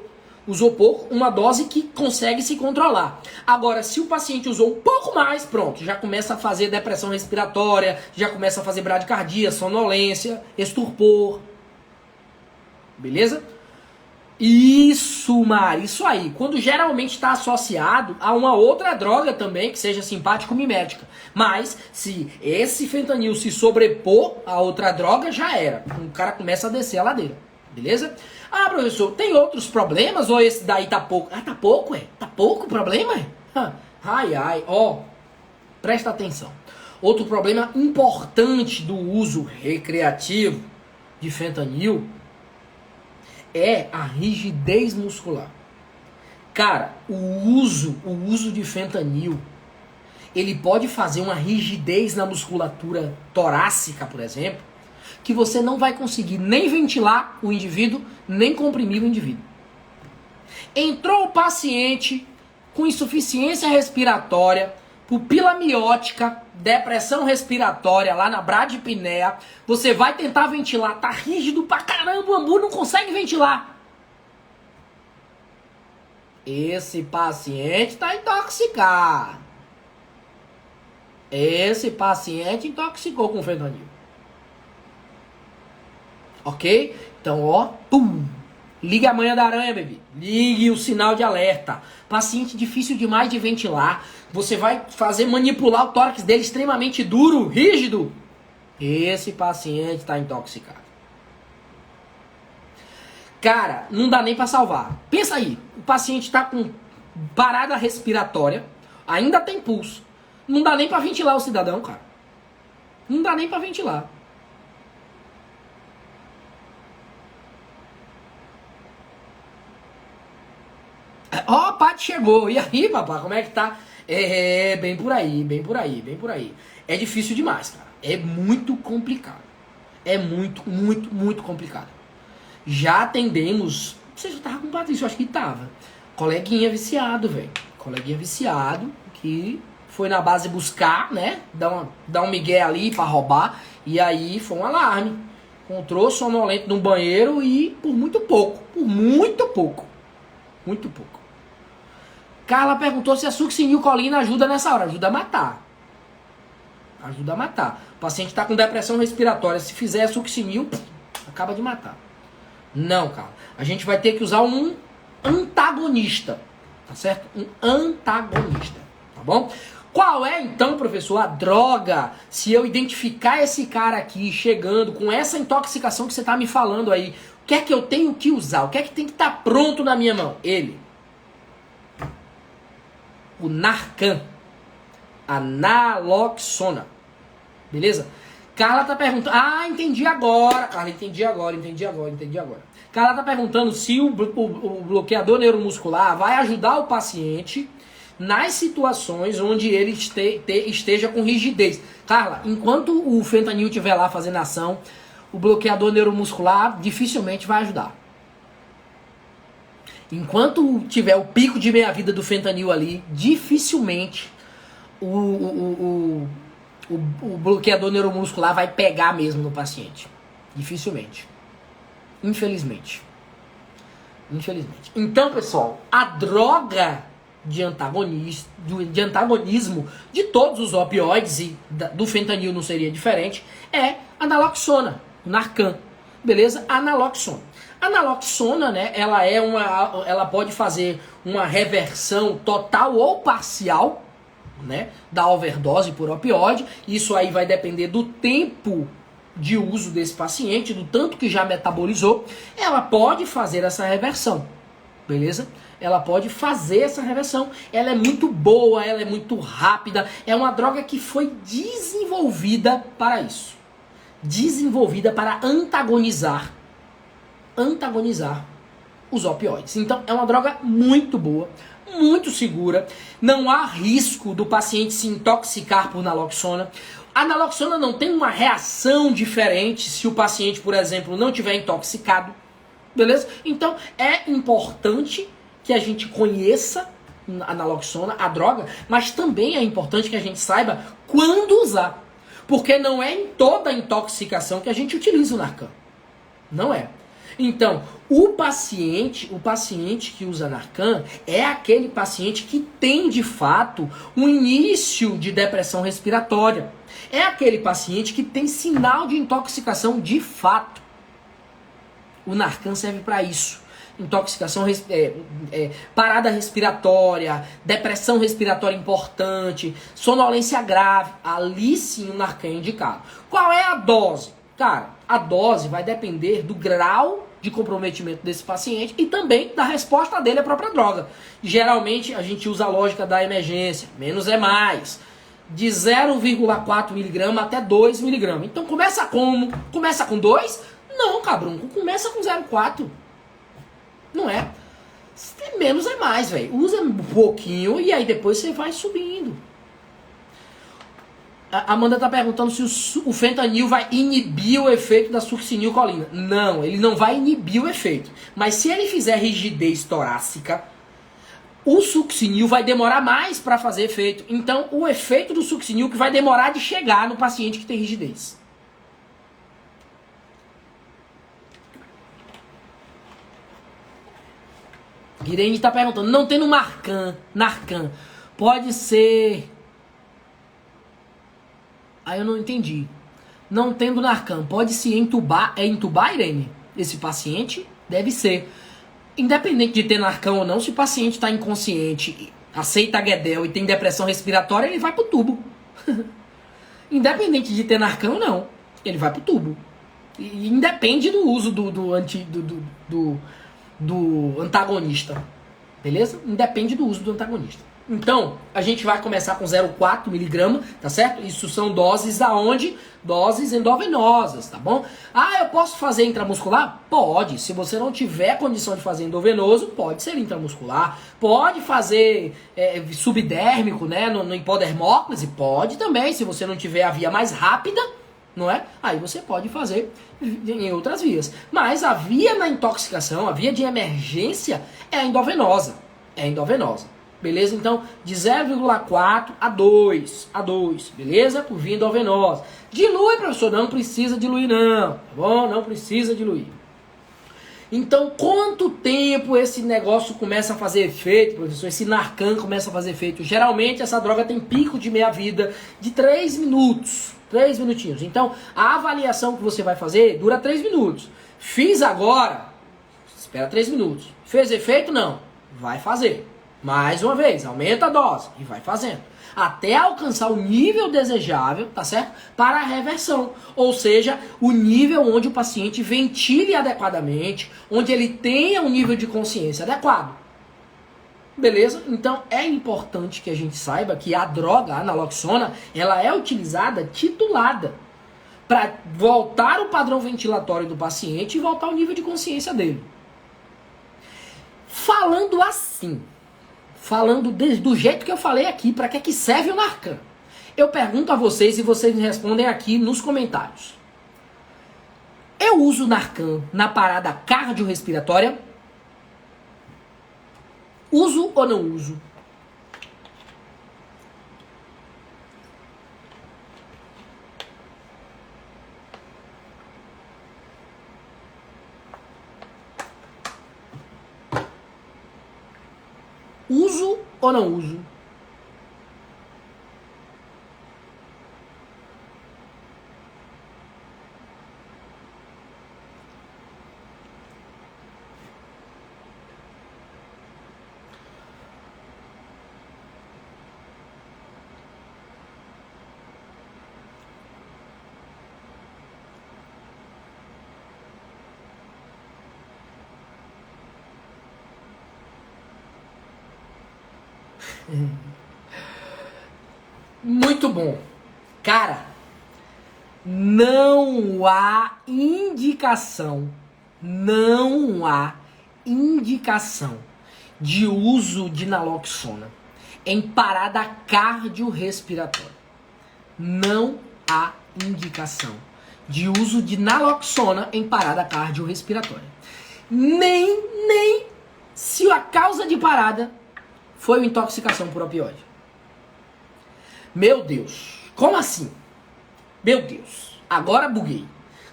uma dose que consegue se controlar. Agora, se o paciente usou um pouco mais, pronto, já começa a fazer depressão respiratória, já começa a fazer bradicardia, sonolência, estupor. Beleza? Isso, Mari, isso aí. Quando geralmente está associado a uma outra droga também, que seja simpático-mimética. Mas, se esse fentanil se sobrepor a outra droga, já era. O cara começa a descer a ladeira. Beleza? Ah, professor, tem outros problemas ou esse daí tá pouco? Ah, tá pouco, é? Tá pouco o problema, é? Ai, ai, ó. Presta atenção. Outro problema importante do uso recreativo de fentanil é a rigidez muscular. Cara, o uso de fentanil, ele pode fazer uma rigidez na musculatura torácica, por exemplo, que você não vai conseguir nem ventilar o indivíduo, nem comprimir o indivíduo. Entrou o paciente com insuficiência respiratória, pupila miótica, depressão respiratória lá na bradipneia, você vai tentar ventilar, tá rígido pra caramba, o ambu não consegue ventilar. Esse paciente tá intoxicado. Esse paciente intoxicou com fentanil. Ok? Então, ó, pum! Liga a manha da aranha, bebê. Ligue o sinal de alerta. Paciente difícil demais de ventilar. Você vai fazer manipular o tórax dele extremamente duro, rígido. Esse paciente está intoxicado. Cara, não dá nem para salvar. Pensa aí, o paciente está com parada respiratória, ainda tem pulso. Não dá nem para ventilar o cidadão, cara. Não dá nem para ventilar. Ó, o Paty chegou. E aí, papai, como é que tá? Bem por aí, bem por aí, bem por aí. É difícil demais, cara. É muito complicado. É muito, muito, muito complicado. Já atendemos... Você já tava com o Patrício, eu acho que tava. Coleguinha viciado, velho. Coleguinha viciado que foi na base buscar, né? Dar um migué ali pra roubar. E aí foi um alarme. Encontrou sonolento no banheiro e por muito pouco. Por muito pouco. Muito pouco. Carla perguntou se a succinilcolina ajuda nessa hora. Ajuda a matar. Ajuda a matar. O paciente está com depressão respiratória. Se fizer succinil, acaba de matar. Não, Carla. A gente vai ter que usar um antagonista. Tá certo? Um antagonista. Tá bom? Qual é, então, professor, a droga? Se eu identificar esse cara aqui chegando com essa intoxicação que você está me falando aí, o que é que eu tenho que usar? O que é que tem que estar pronto na minha mão? Ele. O Narcan. A naloxona. Beleza? Carla tá perguntando... Ah, entendi agora. Carla, entendi agora. Carla tá perguntando se o bloqueador neuromuscular vai ajudar o paciente nas situações onde ele esteja com rigidez. Carla, enquanto o fentanil estiver lá fazendo ação, o bloqueador neuromuscular dificilmente vai ajudar. Enquanto tiver o pico de meia-vida do fentanil ali, dificilmente o bloqueador neuromuscular vai pegar mesmo no paciente. Dificilmente. Infelizmente. Então, pessoal, a droga de antagonismo de todos os opioides, e do fentanil não seria diferente, é a naloxona, o Narcan. Beleza? A naloxona. A naloxona, né, ela pode fazer uma reversão total ou parcial, né, da overdose por opioide. Isso aí vai depender do tempo de uso desse paciente, do tanto que já metabolizou. Ela pode fazer essa reversão, beleza? Ela pode fazer essa reversão. Ela é muito boa, ela é muito rápida. É uma droga que foi desenvolvida para isso. Desenvolvida para antagonizar os opioides. Então é uma droga muito boa, muito segura. Não há risco do paciente se intoxicar por naloxona. A naloxona não tem uma reação diferente se o paciente, por exemplo, não tiver intoxicado. Beleza? Então é importante que a gente conheça a naloxona, a droga, mas também é importante que a gente saiba quando usar. Porque não é em toda intoxicação que a gente utiliza o Narcan. Não é. Então, o paciente que usa Narcan é aquele paciente que tem de fato um início de depressão respiratória. É aquele paciente que tem sinal de intoxicação de fato. O Narcan serve para isso. Intoxicação, parada respiratória, depressão respiratória importante, sonolência grave. Ali sim o Narcan é indicado. Qual é a dose? Cara, a dose vai depender do grau de comprometimento desse paciente e também da resposta dele à própria droga. Geralmente a gente usa a lógica da emergência, menos é mais. De 0,4 mg até 2 mg. Então começa como? Começa com 2? Não, cabrunco, começa com 0,4. Não é? Menos é mais, velho. Usa um pouquinho e aí depois você vai subindo. A Amanda tá perguntando se o fentanil vai inibir o efeito da succinilcolina. Não, ele não vai inibir o efeito. Mas se ele fizer rigidez torácica, o succinil vai demorar mais para fazer efeito. Então, o efeito do succinil que vai demorar de chegar no paciente que tem rigidez. Irene tá perguntando, não tendo Narcan, pode ser... Aí eu não entendi. Não tendo Narcan, pode se entubar? É entubar, Irene? Esse paciente? Deve ser. Independente de ter Narcan ou não, se o paciente está inconsciente, aceita Guedel e tem depressão respiratória, ele vai pro tubo. Independente de ter Narcan ou não, ele vai pro tubo. E independe do uso do antagonista. Beleza? Independe do uso do antagonista. Então, a gente vai começar com 0,4 mg, tá certo? Isso são doses aonde? Doses endovenosas, tá bom? Ah, eu posso fazer intramuscular? Pode. Se você não tiver condição de fazer endovenoso, pode ser intramuscular. Pode fazer subdérmico, né? No hipodermóclise? Pode também. Se você não tiver a via mais rápida, não é? Aí você pode fazer em outras vias. Mas a via na intoxicação, a via de emergência é a endovenosa. É a endovenosa. Beleza? Então, de 0,4 a 2, beleza? Por via endovenosa. Dilui, professor, não precisa diluir não, tá bom? Não precisa diluir. Então, quanto tempo esse negócio começa a fazer efeito, professor? Esse Narcan começa a fazer efeito? Geralmente, essa droga tem pico de meia-vida de 3 minutos. 3 minutinhos. Então, a avaliação que você vai fazer dura 3 minutos. Fiz agora, espera 3 minutos. Fez efeito? Não. Vai fazer. Mais uma vez, aumenta a dose e vai fazendo. Até alcançar o nível desejável, tá certo? Para a reversão. Ou seja, o nível onde o paciente ventile adequadamente, onde ele tenha um nível de consciência adequado. Beleza? Então é importante que a gente saiba que a droga, a naloxona, ela é utilizada titulada para voltar o padrão ventilatório do paciente e voltar o nível de consciência dele. Falando assim, do jeito que eu falei aqui, para que serve o Narcan? Eu pergunto a vocês e vocês me respondem aqui nos comentários. Eu uso Narcan na parada cardiorrespiratória? Uso ou não uso? Uso ou não uso? Muito bom. Cara, não há indicação de uso de naloxona em parada cardiorrespiratória. Não há indicação de uso de naloxona em parada cardiorrespiratória. Nem se a causa de parada foi uma intoxicação por opioide. Meu Deus, como assim? Meu Deus, agora buguei.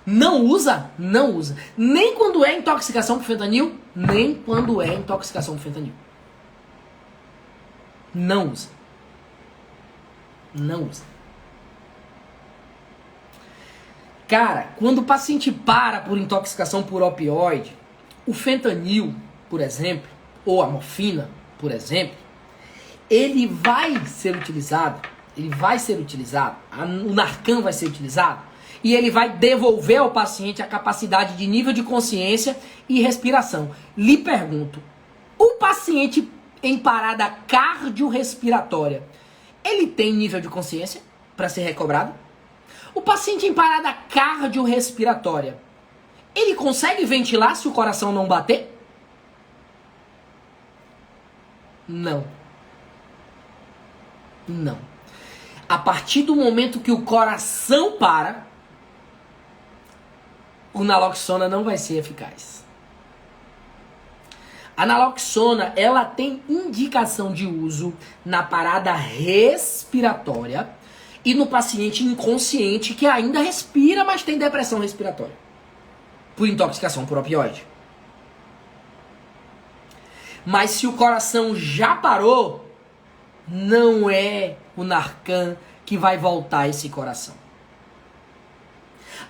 Não usa? Não usa. Nem quando é intoxicação por fentanil, nem quando é intoxicação por fentanil. Não usa. Não usa. Cara, quando o paciente para por intoxicação por opioide, o fentanil, por exemplo, ou a morfina, por exemplo, ele vai ser utilizado, o Narcan vai ser utilizado, e ele vai devolver ao paciente a capacidade de nível de consciência e respiração. Lhe pergunto, o paciente em parada cardiorrespiratória, ele tem nível de consciência para ser recobrado? O paciente em parada cardiorrespiratória, ele consegue ventilar se o coração não bater? Não. Não. A partir do momento que o coração para, o naloxona não vai ser eficaz. A naloxona, ela tem indicação de uso na parada respiratória e no paciente inconsciente que ainda respira, mas tem depressão respiratória por intoxicação por opioide. Mas se o coração já parou, não é o Narcan que vai voltar esse coração.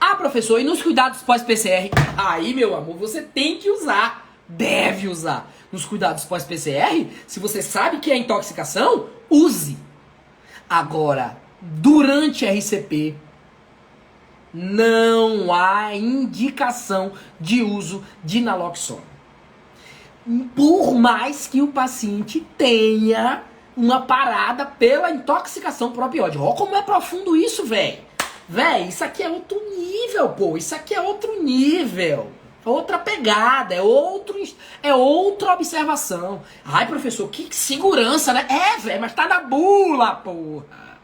Ah, professor, e nos cuidados pós-PCR? Aí, meu amor, você tem que usar. Deve usar. Nos cuidados pós-PCR, se você sabe que é intoxicação, use. Agora, durante RCP, não há indicação de uso de naloxona. Por mais que o paciente tenha uma parada pela intoxicação por opioide. Ó, como é profundo isso, velho. Véi, isso aqui é outro nível, pô. Isso aqui é outro nível. Outra pegada, é outra observação. Ai, professor, que segurança, né? É, velho, mas tá na bula, porra.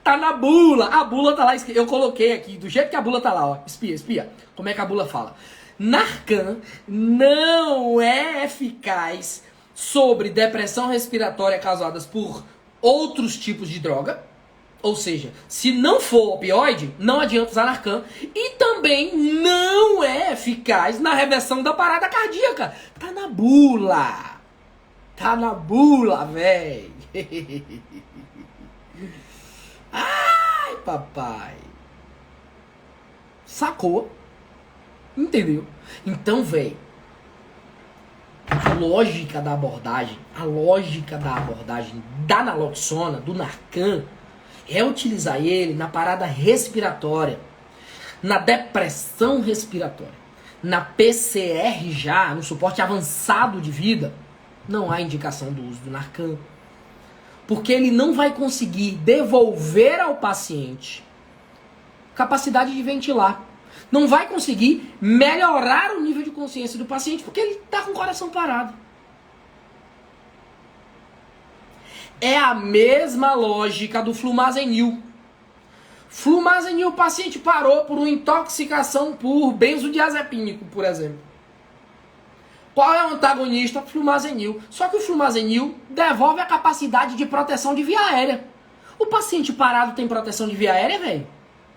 Tá na bula. A bula tá lá. Eu coloquei aqui, do jeito que a bula tá lá, ó. Espia. Como é que a bula fala? Narcan não é eficaz sobre depressão respiratória causadas por outros tipos de droga. Ou seja, se não for opioide, não adianta usar Narcan. E também não é eficaz na reversão da parada cardíaca. Tá na bula. Tá na bula, véi. Ai, papai. Sacou? Entendeu? Então, véi, a lógica da abordagem da naloxona, do Narcan, é utilizar ele na parada respiratória, na depressão respiratória, na PCR já, no suporte avançado de vida. Não há indicação do uso do Narcan, porque ele não vai conseguir devolver ao paciente capacidade de ventilar. Não vai conseguir melhorar o nível de consciência do paciente, porque ele está com o coração parado. É a mesma lógica do flumazenil. Flumazenil, o paciente parou por uma intoxicação por benzodiazepínico, por exemplo. Qual é o antagonista? Flumazenil. Só que o flumazenil devolve a capacidade de proteção de via aérea. O paciente parado tem proteção de via aérea, velho?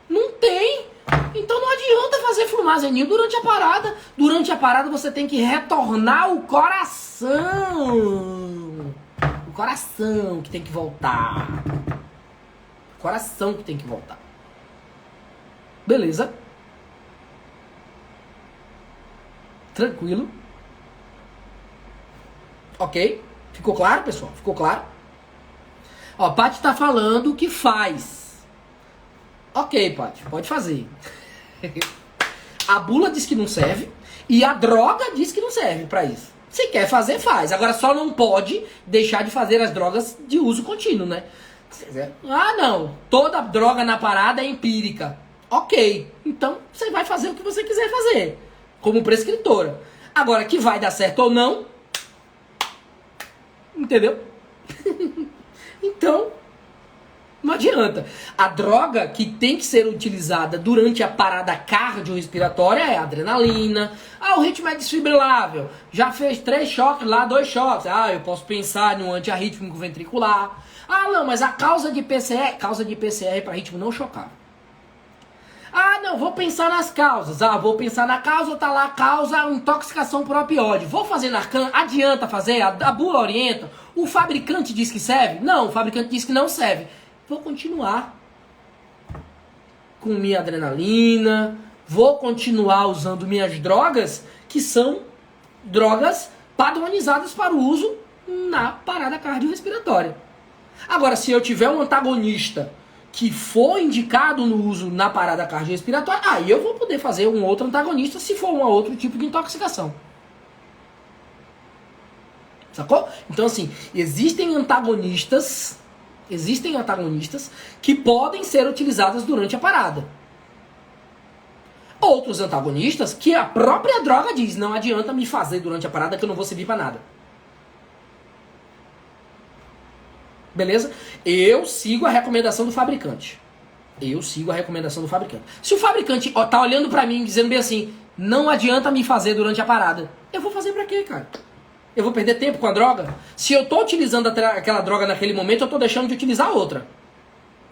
Não tem. Então não adianta fazer flumazenil durante a parada. Durante a parada você tem que retornar o coração. O coração que tem que voltar. O coração que tem que voltar. Beleza? Tranquilo? Ok? Ficou claro, pessoal? Ficou claro? Ó, Paty tá falando que faz. Ok, Paty, pode fazer. A bula diz que não serve e a droga diz que não serve pra isso. Se quer fazer, faz. Agora só não pode deixar de fazer as drogas de uso contínuo, né? Ah, não. Toda droga na parada é empírica. Ok. Então você vai fazer o que você quiser fazer, como prescritora. Agora, que vai dar certo ou não, Entendeu? Então, não adianta. A droga que tem que ser utilizada durante a parada cardiorrespiratória é a adrenalina. Ah, o ritmo é desfibrilável. Já fez 3 choques lá, 2 choques. Ah, eu posso pensar no antiarrítmico ventricular. Ah, não, mas a causa de PCR para ritmo não chocar. Ah, não, vou pensar nas causas. Ah, vou pensar na causa, tá lá a causa, intoxicação por opioide. Vou fazer Narcan? Adianta fazer? A bula orienta? O fabricante diz que serve? Não, o fabricante diz que não serve. Vou continuar com minha adrenalina, vou continuar usando minhas drogas, que são drogas padronizadas para o uso na parada cardiorrespiratória. Agora, se eu tiver um antagonista que for indicado no uso na parada cardiorrespiratória, aí eu vou poder fazer um outro antagonista se for um outro tipo de intoxicação. Sacou? Então, assim, existem antagonistas que podem ser utilizados durante a parada. Outros antagonistas que a própria droga diz, não adianta me fazer durante a parada que eu não vou servir pra nada. Beleza? Eu sigo a recomendação do fabricante. Se o fabricante tá olhando pra mim dizendo bem assim, não adianta me fazer durante a parada, eu vou fazer pra quê, cara? Eu vou perder tempo com a droga? Se eu tô utilizando aquela droga naquele momento, eu tô deixando de utilizar outra.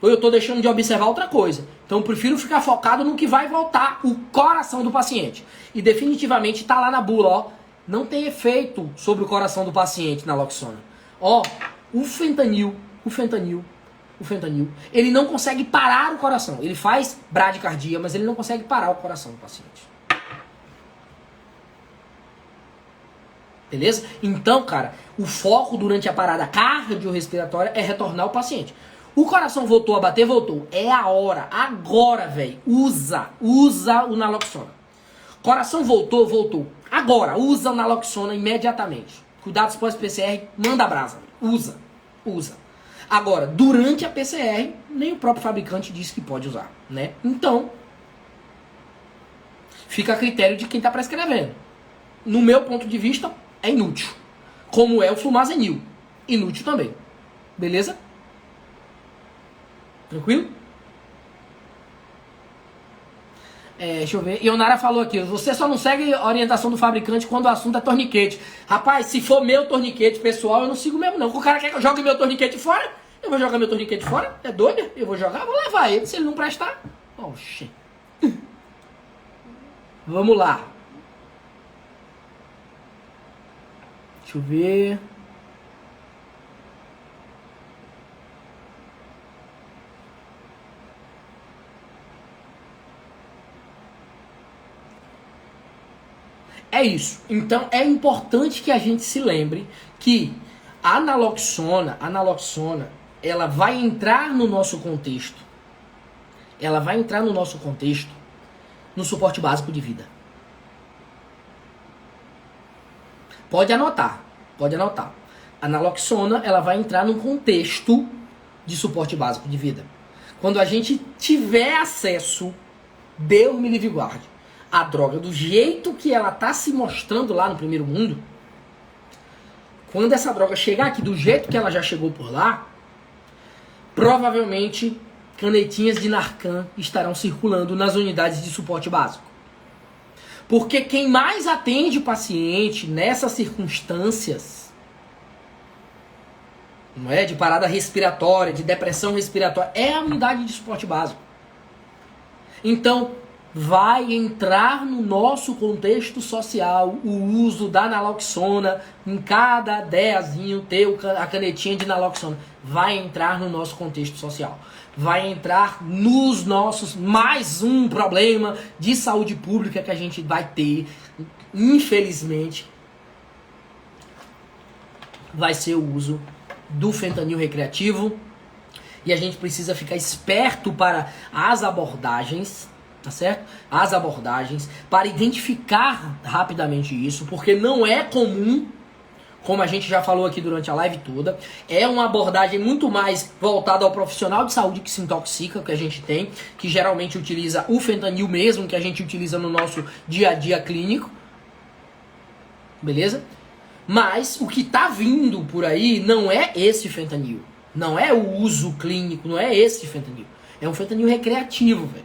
Ou eu tô deixando de observar outra coisa. Então eu prefiro ficar focado no que vai voltar o coração do paciente. E definitivamente tá lá na bula, ó. Não tem efeito sobre o coração do paciente naloxona. Ó, o fentanil, ele não consegue parar o coração. Ele faz bradicardia, mas ele não consegue parar o coração do paciente. Beleza? Então, cara, o foco durante a parada cardiorrespiratória é retornar o paciente. O coração voltou a bater, voltou. É a hora. Agora, velho. Usa o naloxona. Coração voltou. Agora, usa o naloxona imediatamente. Cuidados pós-PCR, manda brasa. Usa. Agora, durante a PCR, nem o próprio fabricante diz que pode usar, né? Então, fica a critério de quem está prescrevendo. No meu ponto de vista, é inútil. Como é o flumazenil. Inútil também. Beleza? Tranquilo? Deixa eu ver. Ionara falou aqui, você só não segue a orientação do fabricante quando o assunto é torniquete. Rapaz, se for meu torniquete pessoal, eu não sigo mesmo não. O cara quer que eu jogue meu torniquete fora, eu vou jogar meu torniquete fora? É doido? Eu vou jogar, vou levar ele. Se ele não prestar, oxê. Vamos lá. Deixa eu ver. É isso. Então é importante que a gente se lembre que a naloxona, ela vai entrar no nosso contexto. No suporte básico de vida. Pode anotar. A naloxona, ela vai entrar no contexto de suporte básico de vida. Quando a gente tiver acesso, Deus me livre e guarde, a droga do jeito que ela tá se mostrando lá no primeiro mundo, quando essa droga chegar aqui do jeito que ela já chegou por lá, provavelmente canetinhas de Narcan estarão circulando nas unidades de suporte básico. Porque quem mais atende o paciente nessas circunstâncias, não é, de parada respiratória, de depressão respiratória, é a unidade de suporte básico. Então, vai entrar no nosso contexto social o uso da naloxona. Em cada deazinho ter a canetinha de naloxona. Vai entrar no nosso contexto social. Vai entrar nos nossos... Mais um problema de saúde pública que a gente vai ter, infelizmente, vai ser o uso do fentanil recreativo. E a gente precisa ficar esperto para as abordagens, tá certo? As abordagens, para identificar rapidamente isso, porque não é comum, como a gente já falou aqui durante a live toda, é uma abordagem muito mais voltada ao profissional de saúde que se intoxica, que a gente tem, que geralmente utiliza o fentanil mesmo, que a gente utiliza no nosso dia a dia clínico, beleza? Mas o que tá vindo por aí não é esse fentanil. Não é o uso clínico, não é esse fentanil. É um fentanil recreativo, velho.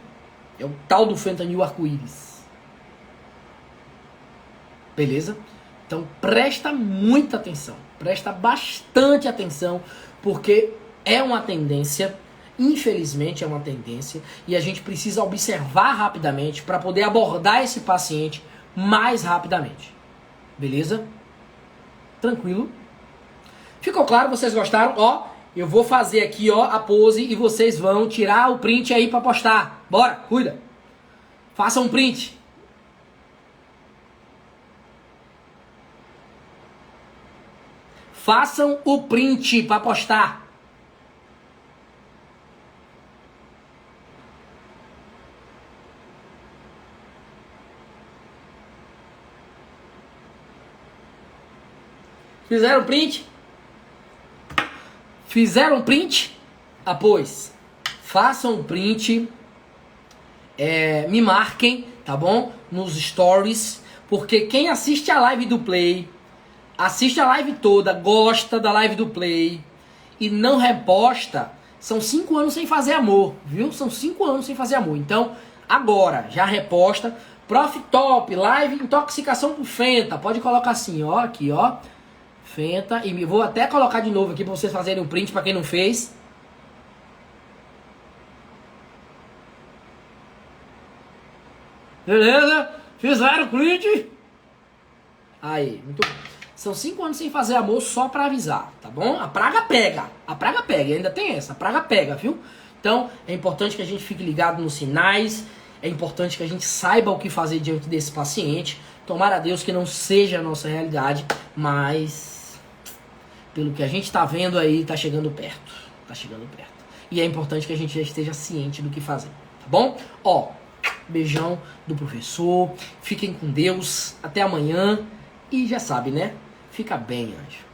É o tal do fentanil arco-íris. Beleza? Então presta muita atenção. Presta bastante atenção, porque é uma tendência, infelizmente é uma tendência, e a gente precisa observar rapidamente para poder abordar esse paciente mais rapidamente. Beleza? Tranquilo? Ficou claro? Vocês gostaram? Ó, eu vou fazer aqui, ó, a pose e vocês vão tirar o print aí para postar. Bora, cuida. Faça um print. Façam o print para postar. Fizeram print? Fizeram print? Após, façam o print, me marquem, tá bom? Nos stories, porque quem assiste a live do Play, assiste a live toda, gosta da live do Play e não reposta, são 5 anos sem fazer amor, viu? São 5 anos sem fazer amor. Então, agora, já reposta. Prof Top, live intoxicação por Fenta. Pode colocar assim, ó, aqui, ó. Fenta, e vou até colocar de novo aqui para vocês fazerem um print para quem não fez. Beleza? Fizeram print? Aí, muito bom. São 5 anos sem fazer amor só para avisar, tá bom? A praga pega, e ainda tem essa, a praga pega, viu? Então, é importante que a gente fique ligado nos sinais, é importante que a gente saiba o que fazer diante desse paciente. Tomara a Deus que não seja a nossa realidade, mas pelo que a gente tá vendo aí, tá chegando perto. Tá chegando perto. E é importante que a gente já esteja ciente do que fazer, tá bom? Ó, beijão do professor. Fiquem com Deus. Até amanhã. E já sabe, né? Fica bem, anjo.